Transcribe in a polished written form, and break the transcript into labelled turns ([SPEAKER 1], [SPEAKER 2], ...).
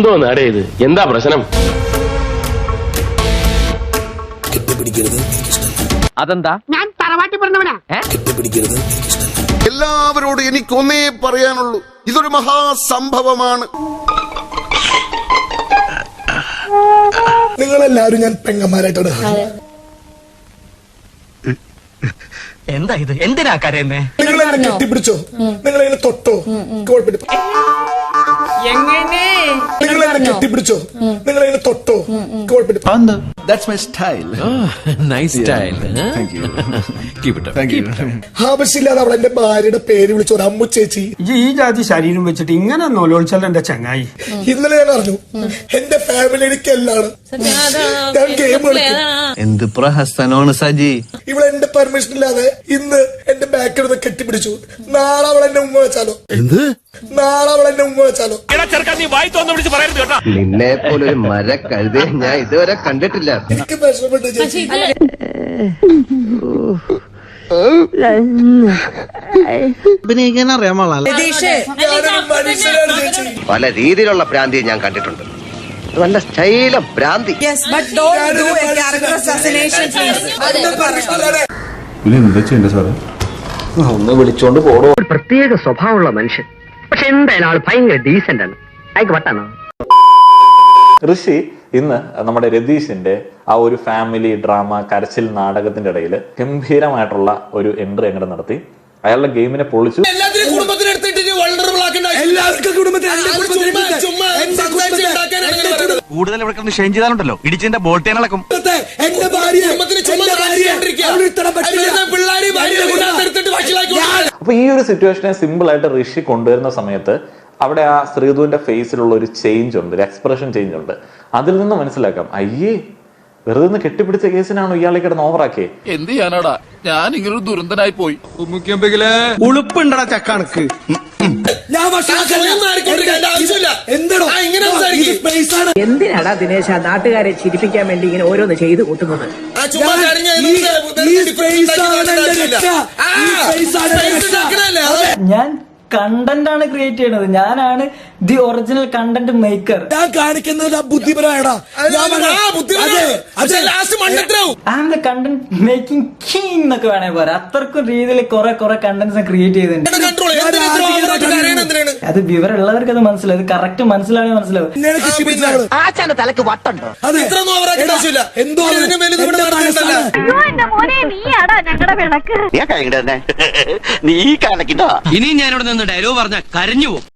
[SPEAKER 1] എന്തോ നാടേ ഇത്? എന്താ പ്രശ്നം?
[SPEAKER 2] അതെന്താ?
[SPEAKER 3] ഞാൻ തറവാട്ടി പറഞ്ഞവനാ.
[SPEAKER 4] എല്ലാവരോടും എനിക്കൊന്നേ പറയാനുള്ളൂ, ഇതൊരു മഹാസംഭവമാണ്.
[SPEAKER 5] നിങ്ങളെല്ലാവരും ഞാൻ പെങ്ങന്മാരായിട്ടാണ്.
[SPEAKER 2] എന്താ ഇത്? എന്തിനാ കരയുന്നേ?
[SPEAKER 5] നിങ്ങളെന്നെ കെട്ടിപ്പിടിച്ചോ, നിങ്ങളെന്നെ തൊട്ടോ, കുഴപ്പമില്ല. നിങ്ങളെന്നെ കെട്ടിപ്പിടിച്ചോ, നിങ്ങളെന്നെ തൊട്ടോ, കുഴപ്പമില്ല.
[SPEAKER 6] That's my style.
[SPEAKER 7] Nice style.
[SPEAKER 6] Thank you.
[SPEAKER 7] Keep it up.
[SPEAKER 6] Thank you.
[SPEAKER 5] ആവശ്യമില്ലാതെ അവൾ എന്റെ ഭാര്യയുടെ പേര് വിളിച്ചു, ഒരു അമ്മു ചേച്ചി.
[SPEAKER 8] ഈ ജാതി ശരീരം വെച്ചിട്ട് ഇങ്ങനെ നോലോളിച്ചാൽ എന്റെ ചങ്ങായി.
[SPEAKER 5] ഇന്നലെ ഞാൻ പറഞ്ഞു, എന്റെ ഫാമിലി എനിക്കെല്ലാണ്. ഞാൻ ഗെയിം കളിക്കും.
[SPEAKER 6] എന്ത് പ്രഹസനമാണ് സജി.
[SPEAKER 5] ഇവിടെ എന്റെ പെർമിഷൻ ഇല്ലാതെ ഇന്ന് എന്റെ ബാക്കിൽ നിന്ന് കെട്ടിപ്പിടിച്ചു. നാളെ അവൾ എന്നെ ഉമ്മ വെച്ചാലോ? നാളെ അവൾ എന്നെ ഉമ്മ വെച്ചാലോ?
[SPEAKER 9] നിന്നെ പോലൊരു മര കഴുതേ ഞാൻ ഇതുവരെ കണ്ടിട്ടില്ല.
[SPEAKER 5] എനിക്ക് വിഷമപ്പെട്ടു ചേച്ചി.
[SPEAKER 6] അഭിനയിക്കാൻ അറിയാൻ
[SPEAKER 5] ഞാനൊരു മനുഷ്യനാണ് ചേച്ചി.
[SPEAKER 9] പല രീതിയിലുള്ള ഭ്രാന്തി ഞാൻ കണ്ടിട്ടുണ്ട്. നല്ല സ്റ്റൈലം ഭ്രാന്തി.
[SPEAKER 1] ഒന്ന് വിളിച്ചോണ്ട് പോടോ.
[SPEAKER 2] ഒരു പ്രത്യേക സ്വഭാവമുള്ള മനുഷ്യൻ. പക്ഷെ എന്തായാലും ആള് ഭയങ്കര ഡീസന്റ് ആണ്. അയക്ക് വട്ടാണോ?
[SPEAKER 10] ഋഷി ഇന്ന് നമ്മുടെ രതീഷിന്റെ ആ ഒരു ഫാമിലി ഡ്രാമ കരച്ചിൽ നാടകത്തിന്റെ ഇടയിൽ ഗംഭീരമായിട്ടുള്ള ഒരു എൻട്രി അങ്ങോട്ട് നടത്തി. അയാളുടെ ഗെയിമിനെ പൊളിച്ചു.
[SPEAKER 2] കൂടുതൽ ഇവിടെ കണ്ട് ഷെയിൻ ചെയ്താലുണ്ടല്ലോ ഇടിച്ചതിന്റെ ബോൾട്ടേനളക്കും.
[SPEAKER 10] അപ്പൊ ഈ ഒരു സിറ്റുവേഷനെ സിമ്പിൾ ആയിട്ട് ഋഷി കൊണ്ടുവരുന്ന സമയത്ത് അവിടെ ആ ശ്രീധുവിന്റെ ഫേസിലുള്ള ഒരു ചേഞ്ച് ഉണ്ട്, ഒരു എക്സ്പ്രഷൻ ചേഞ്ച് ഉണ്ട്. അതിൽ നിന്ന് മനസ്സിലാക്കാം, അയ്യേ വെറുതെ ഒന്ന് കെട്ടിപ്പിടിച്ച കേസിനാണോ ഇയാളെ കിടന്ന് ഓവറാക്കിയേ.
[SPEAKER 7] എന്ത് ചെയ്യാനാടാ, ഞാൻ ഇങ്ങനൊരു ദുരന്തനായി പോയി.
[SPEAKER 6] ഉളുപ്പുണ്ടടാ ചക്കണക്ക്.
[SPEAKER 2] എന്തിനാടാ ദിനേശ നാട്ടുകാരെ ചിരിപ്പിക്കാൻ വേണ്ടി ഇങ്ങനെ ഓരോന്ന് ചെയ്ത് കൂട്ടുന്നത്?
[SPEAKER 11] ഞാൻ കണ്ടന്റ് ആണ് ക്രിയേറ്റ് ചെയ്യണത്. ഞാനാണ് ദി ഒറിജിനൽ കണ്ടന്റ് മേക്കർ.
[SPEAKER 5] ഞാൻ കാണിക്കുന്നത് ബുദ്ധിപരമായടാ.
[SPEAKER 11] I am the content making king എന്നൊക്കെ വേണേ പറയാം. അത്രക്കും രീതിയിൽ കുറെ കണ്ടന്റ്സ് ക്രിയേറ്റ് ചെയ്തിട്ടുണ്ട്. അത് വിവരമുള്ളവർക്ക് അത് മനസ്സിലാവും. ഇത് കറക്റ്റ് മനസ്സിലാവേ മനസ്സിലാവും.
[SPEAKER 2] ആച്ചാന്റെ തലക്ക് വട്ടുണ്ടോ?
[SPEAKER 9] നീ കാണിക്കട്ടോ.
[SPEAKER 2] ഇനി ഞാനിവിടെ നിന്ന് ഡയലോഗ് പറഞ്ഞ കരഞ്ഞു പോകും.